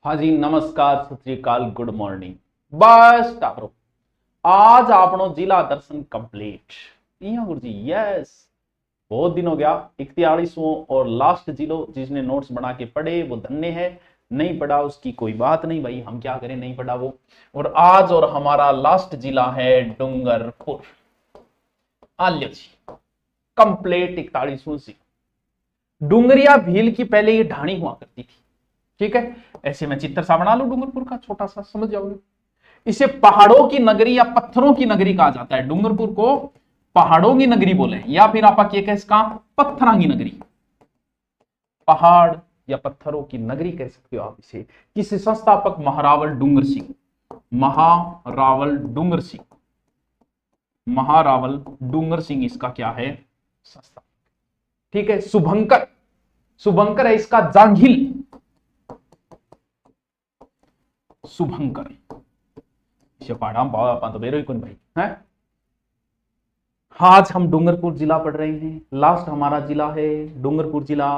हाँ जी, नमस्कार, सत श्री अकाल, गुड मॉर्निंग। बस टाबरो आज आपनो जिला दर्शन कंप्लीट गुरु जी। यस, बहुत दिन हो गया। 41वां और लास्ट जिलो जिसने नोट्स बना के पढ़े वो धन्य है, नहीं पढ़ा उसकी कोई बात नहीं भाई, हम क्या करें, नहीं पढ़ा वो। और आज और हमारा लास्ट जिला है डूंगरपुर। आल्यो जी, कंप्लीट 41वां सी। डूंगरिया भील की पहले ये ढाणी हुआ करती थी, ठीक है। ऐसे मैं चित्र सा बना लू डूंगरपुर का, छोटा सा, समझ जाओगे। इसे पहाड़ों की नगरी या पत्थरों की नगरी कहा जाता है। डूंगरपुर को पहाड़ों की नगरी बोले या फिर आप इसका पत्थरों की नगरी, पहाड़ या पत्थरों की नगरी कह सकते हो आप इसे। किस संस्थापक? महारावल डूंगर सिंह। महारावल डूंगर सिंह, महारावल डूंगर सिंह इसका क्या है? संस्थापक, ठीक है। शुभंकर, शुभंकर है इसका जांघिल, शुभंकर। पहाड़ा तो बेरो ही कौन भाई है। आज हम डूंगरपुर जिला पढ़ रहे हैं, लास्ट हमारा जिला है डूंगरपुर जिला।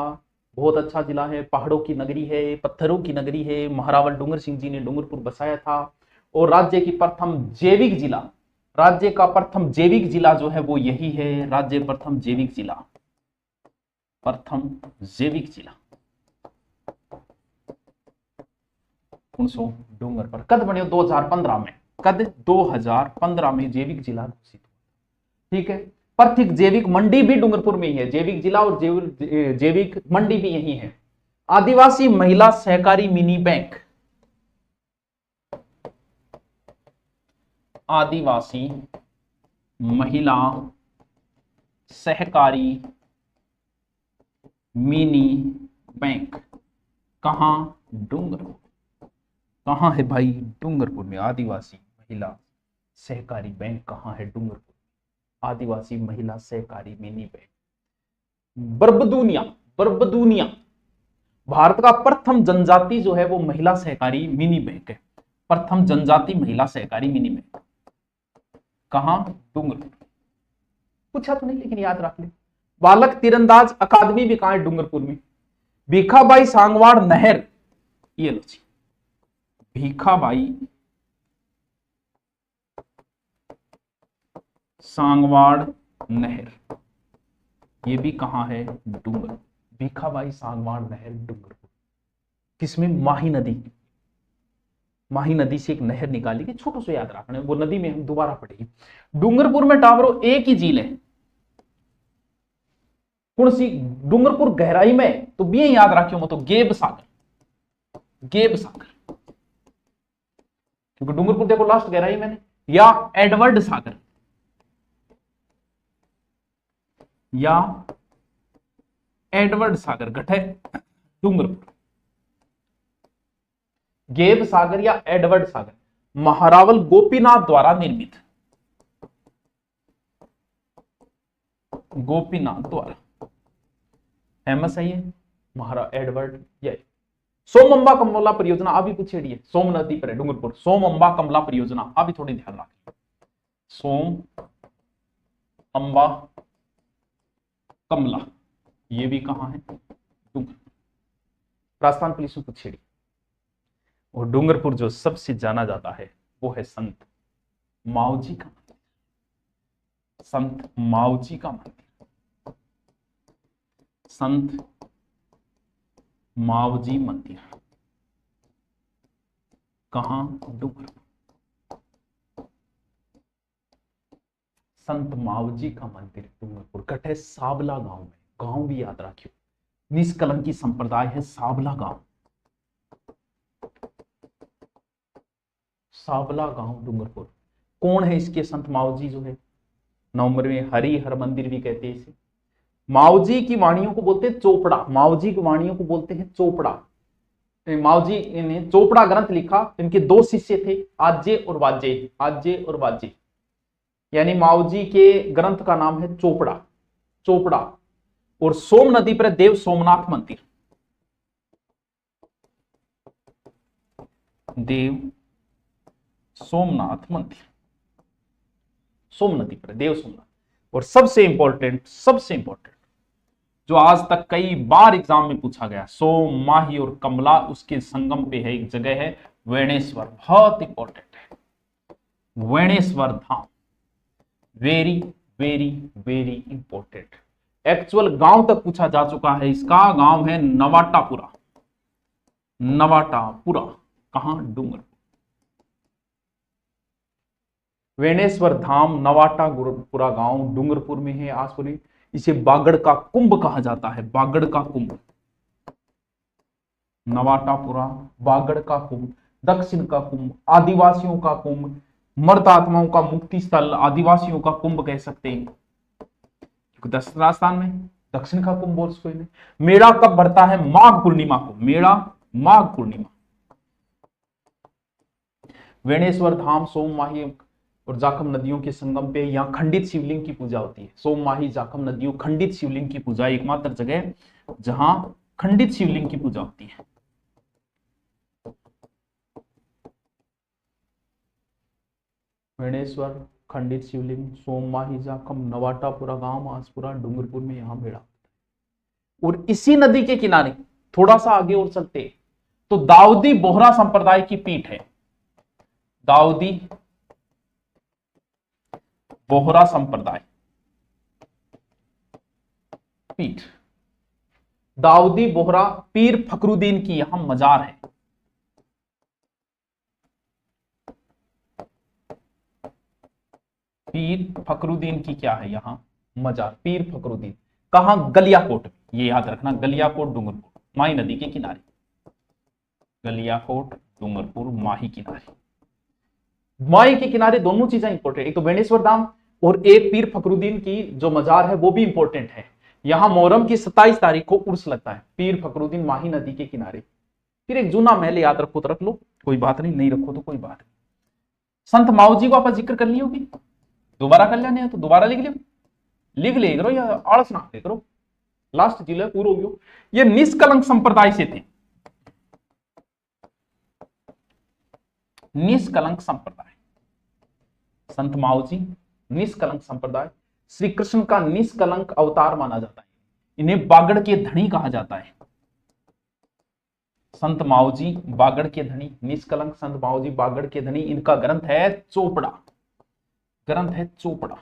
बहुत अच्छा जिला है, पहाड़ों की नगरी है, पत्थरों की नगरी है। महारावल डूंगर सिंह जी ने डूंगरपुर बसाया था। और राज्य की प्रथम जैविक जिला, राज्य का प्रथम जैविक जिला जो है वो यही है। राज्य प्रथम जैविक जिला, प्रथम जैविक जिला डूंगर पर कद बने 2015 में, कद 2015 में जैविक जिला घोषित, ठीक है। प्रत्येक जैविक मंडी भी डूंगरपुर में ही है, जैविक जिला और जैविक मंडी भी यही है। आदिवासी महिला सहकारी मिनी बैंक, आदिवासी महिला सहकारी मिनी बैंक कहां? डूंगरपुर। कहां है भाई? डूंगरपुर में। आदिवासी महिला सहकारी बैंक कहां है? डूंगरपुर। आदिवासी महिला सहकारी मिनी बैंक। बरबदूनिया, बरबदूनिया भारत का प्रथम जनजाति जो है वो महिला सहकारी मिनी बैंक है। प्रथम जनजाति महिला सहकारी मिनी बैंक कहां? डूंगरपुर। पूछा तो नहीं लेकिन याद रख ले। बालक तीरंदाज अकादमी भी कहां है? डूंगरपुर में। भीखाबाई सांगवाड़ नहर, ये लो जी, भीखाबाई सांगवाड़ नहर, ये भी कहां है? डूंगरपुर। भीखाबाई सांगवाड़ नहर डूंगरपुर। किसमें? माही नदी, माही नदी से एक नहर निकाली गई, छोटो से याद रखना, वो नदी में हम दोबारा पढ़ेंगे। डूंगरपुर में टावरो एक ही झील है, कौन सी? डूंगरपुर गहराई में तो भी याद रखियो मत, तो गेब सागर, गेब सागर, क्योंकि डूंगरपुर देखो लास्ट गहराई मैंने, या एडवर्ड सागर, या एडवर्ड सागर गठे डूंगरपुर। गेब सागर या एडवर्ड सागर महारावल गोपीनाथ द्वारा निर्मित, गोपीनाथ द्वारा फेमस है ये महारा एडवर्ड। ये सोमअंबा कमला परियोजना अभी पूछेड़ी है, सोम नदी पर है डूंगरपुर। सोमअंबा कमला परियोजना अभी थोड़ी ध्यान रखें। सोम अंबा कमला, ये भी कहां है? डूंगरपुर। राजस्थान पुलिस में पूछेड़ी। और डूंगरपुर जो सबसे जाना जाता है वो है संत माऊजी का मंदिर, संत माऊजी का मंदिर, संत माऊजी मंदिर कहां? डूंगरपुर। संत माऊजी का मंदिर डूंगरपुर कटे साबला गांव में। गांव भी याद रखियो, निष्कलंकी संप्रदाय है साबला गांव, साबला गांव डूंगरपुर। कौन है इसके संत माऊजी जो है? नवंबर में हरि हर मंदिर भी कहते हैं इसे। माऊजी की वाणियों को बोलते हैं चोपड़ा, माऊजी की वाणियों को बोलते हैं चोपड़ा। माऊजी ने चोपड़ा ग्रंथ लिखा, इनके दो शिष्य थे, आज्य और वाज्य, आज्य और वाज्य, यानी माऊजी के ग्रंथ का नाम है चोपड़ा, चोपड़ा। और सोम नदी पर देव सोमनाथ मंदिर, देव सोमनाथ मंदिर, सोम नदी पर देव सोमनाथ। और सबसे इंपॉर्टेंट, सबसे इंपॉर्टेंट जो आज तक कई बार एग्जाम में पूछा गया। सोम, माही और कमला उसके संगम पे है, एक जगह है वेणेश्वर, बहुत इंपॉर्टेंट है Veneshwar Dham, very very very important. Actual गांव तक पूछा जा चुका है इसका, गांव है नवाटापुरा। नवाटापुरा कहां? डूंगरपुर। वेणेश्वर धाम नवाटापुरा गांव डूंगरपुर में है आसपुरी। इसे बागड़ का कुंभ कहा जाता है, बागड़ का कुंभ। नवाटापुरा, बागड़ का कुंभ, दक्षिण का कुंभ, आदिवासियों का कुंभ, मर्द आत्माओं का मुक्ति स्थल, आदिवासियों का कुंभ कह सकते हैं, क्योंकि राजस्थान में दक्षिण का कुंभ बोल सकते हैं। मेला कब भरता है? माघ पूर्णिमा को, मेला माघ पूर्णिमा। वेणेश्वर धाम सोम, माही और जाखम नदियों के संगम पे यहाँ खंडित शिवलिंग की पूजा होती है। सोम, माही, जाखम नदियों, खंडित शिवलिंग की पूजा, एकमात्र जगह जहां खंडित शिवलिंग की पूजा होती है। वेणेश्वर, खंडित शिवलिंग, सोम, माही, जाखम, नवाटापुरा गांव, आसपुरा, डूंगरपुर में यहां मेला। और इसी नदी के किनारे थोड़ा सा आगे और चलते तो दाऊदी बोहरा संप्रदाय की पीठ है। दाऊदी बोहरा संप्रदाय पीठ, दाऊदी बोहरा पीर फकरुद्दीन की यहां मजार है। पीर फकरुद्दीन की क्या है यहां मजार, पीर फकरुद्दीन। कहां? गलियाकोट। ये याद रखना, गलियाकोट डूंगरपुर, माही नदी के किनारे। गलियाकोट डूंगरपुर, माही किनारे। माही के किनारे दोनों चीजें इंपॉर्टेंट, एक तो वेणेश्वर धाम और एक पीर फकरुद्दीन की जो मजार है वो भी इंपॉर्टेंट है। यहां मोहर्रम की 27 तारीख को उर्स लगता है, पीर फकरुद्दीन, माही नदी के किनारे। फिर एक जूना महल याद रखो तो रख लो, कोई बात नहीं, नहीं रखो तो कोई बात नहीं। संत माऊ जी को आप जिक्र कर ली होगी, दोबारा कर लेने है तो दोबारा लिख लियो, लिख ले करो या आलस ना करो, लास्ट जिले पूरा हो गयो। ये निष्कलंक संप्रदाय से थे, निष्कलंक संप्रदाय। संत माऊ जी निष्कलंक संप्रदाय, श्री कृष्ण का निष्कलंक अवतार माना जाता है, इन्हें बागड़ के धनी कहा जाता है। संत माऊ जी बागड़ के धनी, निष्कलंक संत माऊ जी बागड़ के धनी। इनका ग्रंथ है चोपड़ा, ग्रंथ है चोपड़ा,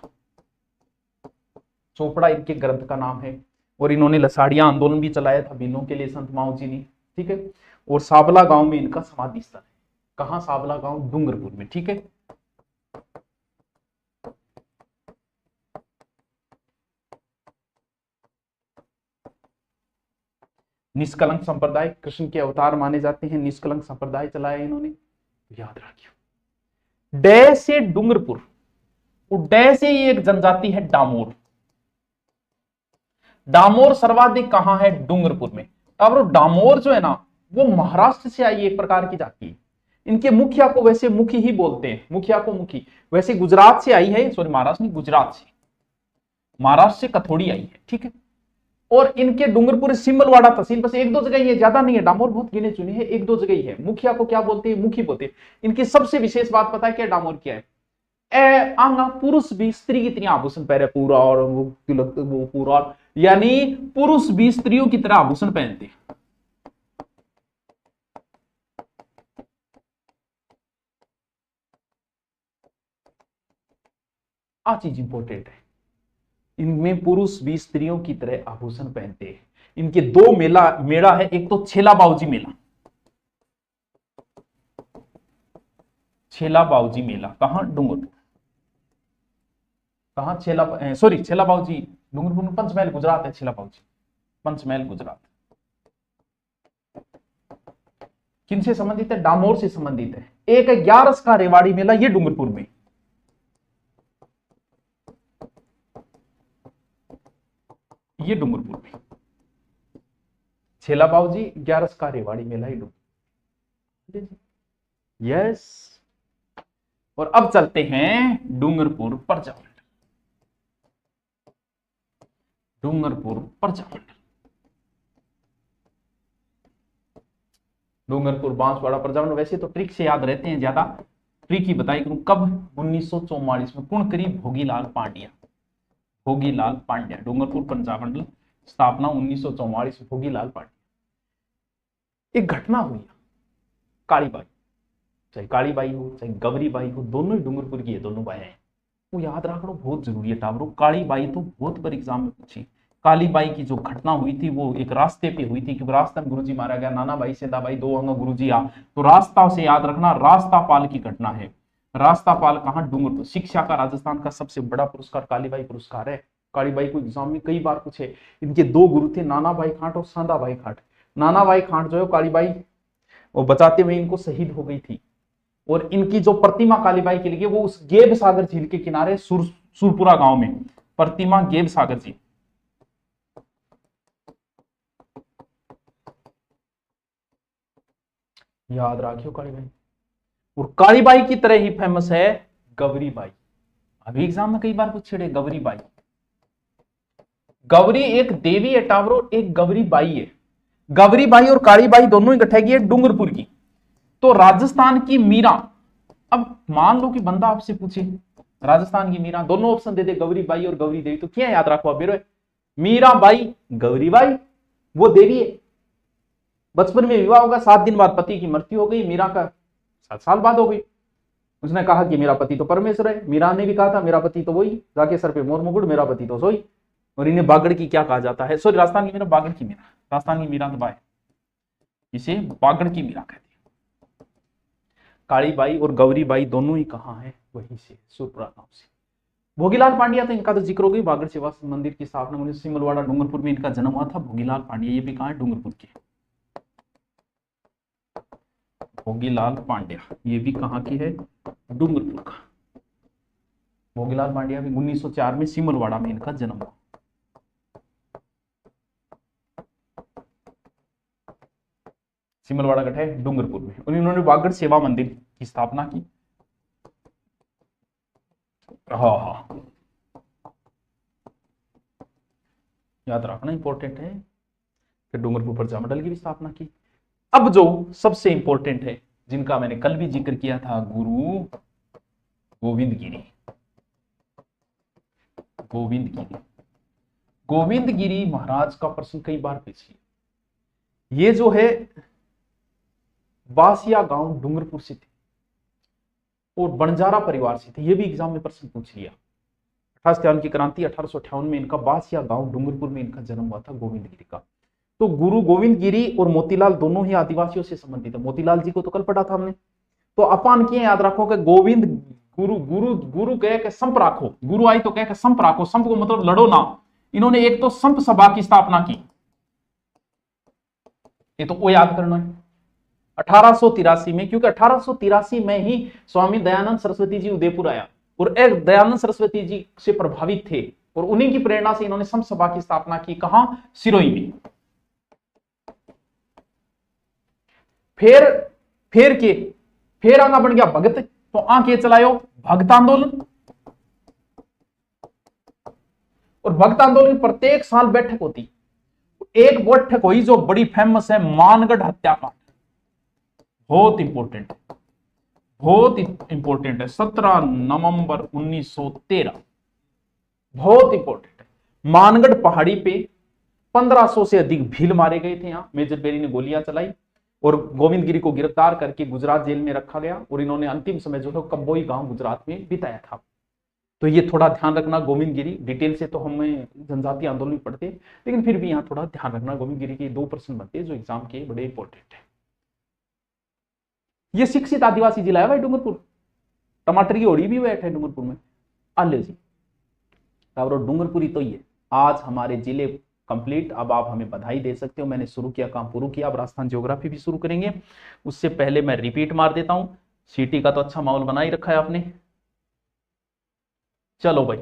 चोपड़ा इनके ग्रंथ का नाम है। और इन्होंने लसाड़िया आंदोलन भी चलाया था भीलों के लिए संत माऊ जी ने, ठीक है। और साबला गांव में इनका समाधि स्थल है। कहां? साबला गांव डूंगरपुर में, ठीक है। निष्कलंक संप्रदाय कृष्ण के अवतार माने जाते हैं, निष्कलंक संप्रदाय चलाया इन्होंने, याद रखियो। डे से डूंगरपुर, डे से ये एक जनजाति है डामोर। डामोर सर्वाधिक कहां है? डूंगरपुर में। अब डामोर जो है ना वो महाराष्ट्र से आई एक प्रकार की जाति है। इनके मुखिया को वैसे मुखी ही बोलते हैं, मुखिया को मुखी। वैसे गुजरात से आई है, सॉरी महाराष्ट्र नहीं, गुजरात से, महाराष्ट्र से कथोड़ी आई है, ठीक है। और इनके डूंगरपुर सिमलवाड़ा तहसील, बस एक दो जगह ही है, ज्यादा नहीं है, डामोर बहुत गिने चुने हैं, एक दो जगह ही है। मुखिया को क्या बोलते हैं? मुखी बोलते हैं। इनकी सबसे विशेष बात पता है क्या डामोर क्या है? आंगा पुरुष भी स्त्री की तरह आभूषण पहने, पूरा और वो तिलक वो पूरा, यानी पुरुष भी स्त्रियों की तरह आभूषण पहनते। आ चीज इंपॉर्टेंट है, इनमें पुरुष भी स्त्रियों की तरह आभूषण पहनते हैं। इनके दो मेला है, एक तो छेला बाऊजी मेला, छेला बाऊजी मेला कहां? डूंगरपुर। कहां? छेला बाऊजी डूंगरपुर में, पंचमहल गुजरात है। छेला बाऊजी पंचमहल गुजरात। किनसे संबंधित है? डामोर से संबंधित है। एक है 11 का रेवाड़ी मेला, ये डूंगरपुर में, ये डूंगरपुर में। छेला बाऊजी 11 का रेवाड़ी मेला ही डूंगरपुर, यस। और अब चलते हैं डूंगरपुर प्रजामंडल, डूंगरपुर प्रजामंडल, डूंगरपुर बांसवाड़ा प्रजामंडल। वैसे तो ट्रिक से याद रहते हैं ज्यादा, ट्रिक ही बताई करूं। कब? 1944 में। कौन करी? भोगीलाल पांड्या, भोगीलाल पांड्या। डूंगरपुर प्रजामंडल स्थापना 1944, भोगीलाल पांड्या। एक घटना हुई, काली बाई, चाहे काली बाई हो चाहे गवरी बाई हो, दोनों ही डूंगरपुर की है, दोनों बाई हैं। वो याद रखना बहुत जरूरी है टाबरो। काली बाई तो बहुत बार एग्जाम में पूछी। काली बाई की जो घटना हुई थी वो एक रास्ते पे हुई थी, क्योंकि रास्ते में गुरुजी मारा गया, नाना बाई सेंधा बाई दो अंग गुरुजी आ, तो रास्ता से याद रखना, रास्तापाल की घटना है। रास्तापाल कहाँ? डूंगरपुर। शिक्षा का राजस्थान का सबसे बड़ा पुरस्कार काली बाई पुरस्कार है। काली बाई को एग्जाम में कई बार पूछे। इनके दो गुरु थे, नाना बाई खाट और सांदा बाई खाट। नाना बाई खाट जो है काली बाई वो बचाते हुए इनको शहीद हो गई थी, और इनकी जो प्रतिमा कालीबाई की लगी वो उस गेब सागर झील के किनारे सुरपुरा गांव में, प्रतिमा गेब सागर झील। याद रखियो कालीबाई। और कालीबाई की तरह ही फेमस है गवरी बाई। अभी एग्जाम में कई बार पूछे गवरी बाई। गवरी एक देवी है टावरो, एक गवरी बाई है। गवरी बाई और काली बाई दोनों इकट्ठे की है डूंगरपुर की। तो राजस्थान की मीरा, अब मान लो कि बंदा आपसे पूछे राजस्थान की मीरा, दोनों option they they Gauri by और गौरी देवी, तो क्या याद रखो अब? मीरा बाई, गौरी बाई, वो देवी है। बचपन में विवाह होगा, 7 दिन बाद पति की मृत्यु हो गई। मीरा का 7 साल बाद हो गई। उसने कहा कि मेरा पति तो परमेश्वर है। मीरा ने भी कहा था मेरा पति तो वही, जाके सर पे मोर मुकुट, मेरा पति तो सोई। और इन्हें बागड़ की क्या कहा जाता है? सॉरी, राजस्थान की मीरा, बागड़ की मीरा। राजस्थान की मीरा तो बाय, इसे बागड़ की मीरा कहते हैं। काली बाई और गौरी बाई दोनों ही कहाँ है? वहीं से, सुरपुरा गांव से। भोगीलाल पांड्या, तो इनका तो जिक्र हो गई। बागड़ सेवा मंदिर की स्थापना सिमलवाड़ा डूंगरपुर में इनका जन्म हुआ था। भोगीलाल पांड्या, ये भी कहाँ है? डूंगरपुर के। भोगीलाल पांड्या ये भी कहाँ की है? डूंगरपुर का। भोगीलाल पांड्या भी 1904 में सिमलवाड़ा में इनका जन्म हुआ। सिमलवाड़ा गढ़ है डूंगरपुर में। और इन्होंने बागड़ सेवा मंदिर की स्थापना की। हाँ, याद रखना इंपॉर्टेंट है। फिर डूंगरपुर पर जामंडल की भी स्थापना की। अब जो सबसे इंपॉर्टेंट है, जिनका मैंने कल भी जिक्र किया था, गुरु गोविंद गिरी। गोविंद गिरी, गोविंद गिरी महाराज का प्रश्न कई बार पूछ लिया। ये जो है बासिया गांव डूंगरपुर से थे और बंजारा परिवार से थे। ये भी एग्जाम में प्रश्न पूछ लिया। 58 की क्रांति 1858 में इनका बासिया गांव डूंगरपुर में इनका जन्म हुआ था, गोविंद गिरी का। तो गुरु गोविंद गिरी और मोतीलाल दोनों ही आदिवासियों से संबंधित है। मोतीलाल जी को तो कल पढ़ा था हमने। तो अपन किए याद रखो कि गोविंद गुरु गुरु गुरु कह के संप राखो, गुरु आई तो कह के संप राखो। संप को मतलब लड़ो ना। इन्होंने एक तो संप सभा की स्थापना की, ये तो वो याद करना है। 1883 में, क्योंकि 1883 में ही स्वामी दयानंद सरस्वती जी उदयपुर आया और एक दयानंद सरस्वती जी से प्रभावित थे और उन्हीं की प्रेरणा से इन्होंने संप सभा की स्थापना की। कहां? सिरोही में। फिर आगा बन गया भगत, तो आंखें चलायो भक्त आंदोलन। और भक्त आंदोलन प्रत्येक साल बैठक होती। एक बैठक हुई जो बड़ी फेमस है, मानगढ़ हत्याकांड। बहुत इंपॉर्टेंट है, बहुत इंपॉर्टेंट है। 17 नवंबर 1913, बहुत इंपॉर्टेंट है। मानगढ़ पहाड़ी पे 1500 से अधिक भील मारे गए थे। यहां मेजर बेरी ने गोलियां चलाई और गोविंद गिरी को गिरफ्तार करके गुजरात जेल में रखा गया और इन्होंने अंतिम समय जो है कब्बोई गांव गुजरात में बिताया था। तो ये थोड़ा ध्यान रखना। गोविंद गिरी डिटेल से तो हमें जनजातीय आंदोलन पढ़ते, लेकिन फिर भी यहाँ थोड़ा ध्यान रखना। गोविंद गिरी के 2 प्रश्न बनते हैं जो एग्जाम के बड़े इंपॉर्टेंट है। ये शिक्षित आदिवासी जिला है भाई डूंगरपुर। टमाटर की ओड़ी भी बैठे डूंगरपुर में। आले जी और डूंगरपुरी तो ये आज हमारे जिले कंप्लीट। अब आप हमें बधाई दे सकते हो, मैंने शुरू किया काम पूरा किया। अब राजस्थान ज्योग्राफी भी शुरू करेंगे। उससे पहले मैं रिपीट मार देता हूं। सीटी का तो अच्छा माहौल बना ही रखा है आपने। चलो भाई,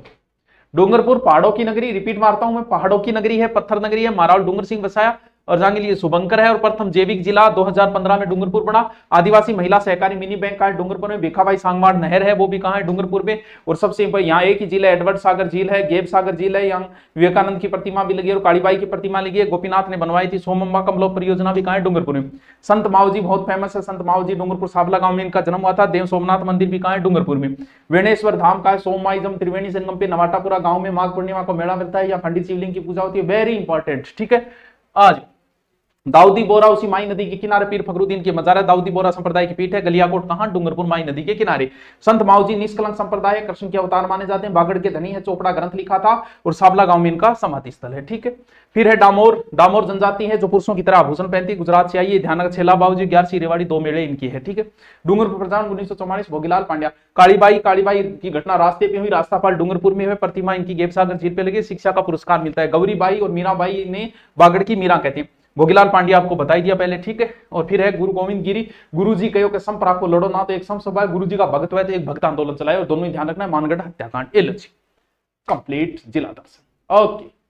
डूंगरपुर पहाड़ों की नगरी, रिपीट मारता हूं मैं, पहाड़ों की नगरी है, पत्थर नगरी है। महाराज डूंगर सिंह बसाया और जाने लिए शुभंकर है। और प्रथम जैविक जिला 2015 में डूंगरपुर बना। आदिवासी महिला सहकारी मिनी बैंक का है डूंगरपुर में। भिखाबाई सांगवाड़ नहर है वो भी कहाँ है, डूंगरपुर में। और सबसे यहाँ एक ही झील है, एडवर्ड सागर झील है, गेब सागर झील है, यहाँ विवेकानंद की प्रतिमा भी लगी है और कालीबाई की प्रतिमा लगी है, गोपीनाथ ने बनवाई थी। सोमम्मा कमलोह परियोजना भी कहाँ है, डूंगरपुर में। संत मावजी बहुत फेमस है, संत मावजी डूंगरपुर सावला गांव में इनका जन्म हुआ था। देव सोमनाथ मंदिर भी कहाँ है, डूंगरपुर में। वेणेश्वर धाम का है सोमाइजम त्रिवेणी संगम पे नवाटापुरा गांव में माघ पूर्णिमा को मेला मिलता है, या खंडित शिवलिंग की पूजा होती है, वेरी इंपॉर्टेंट, ठीक है। आज दाऊदी बोरा उसी माई नदी के किनारे, पीर फखरुद्दीन की मजार है, दाऊदी बोरा संप्रदाय की पीठ है, गलियाकोट कहां, डूंगरपुर माई नदी के किनारे। संत मावजी निष्कलंक संप्रदाय है, कृष्ण के अवतार माने जाते हैं, बागड़ के धनी है, चोपड़ा ग्रंथ लिखा था और सावला गांव में इनका समाधि स्थल है, ठीक है। फिर है डामोर, डामोर जनजाति है जो पुरुषों की तरह आभूषण पहनती है, गुजरात से आई है। ध्यान रख, छेला बाबूजी, ग्यारसी रेवाड़ी, 2 मेले इनकी है, ठीक है। डूंगरपुर प्रधान 1944, भोगीलाल पांड्या। कालीबाई, कालीबाई की घटना रास्ते पे हुई, रास्तापाल डूंगरपुर में है, प्रतिमा इनकी गेपसागर झील पे लगी, शिक्षा का पुरस्कार मिलता है। गौरीबाई और मीराबाई ने बागड़ की मीरा कहते हैं। भोगीलाल पांड्या आपको बता ही दिया पहले, ठीक है। और फिर है गुरु गोविंद गिरी, गुरु जी कहो के संप्राक को लड़ो ना, तो एक समसभा है, गुरु जी का भक्त हुआ तो एक भक्त आंदोलन चलाया, और दोनों ही ध्यान रखना है, मानगढ़ हत्याकांड। कंप्लीट जिला दर्शन, ओके।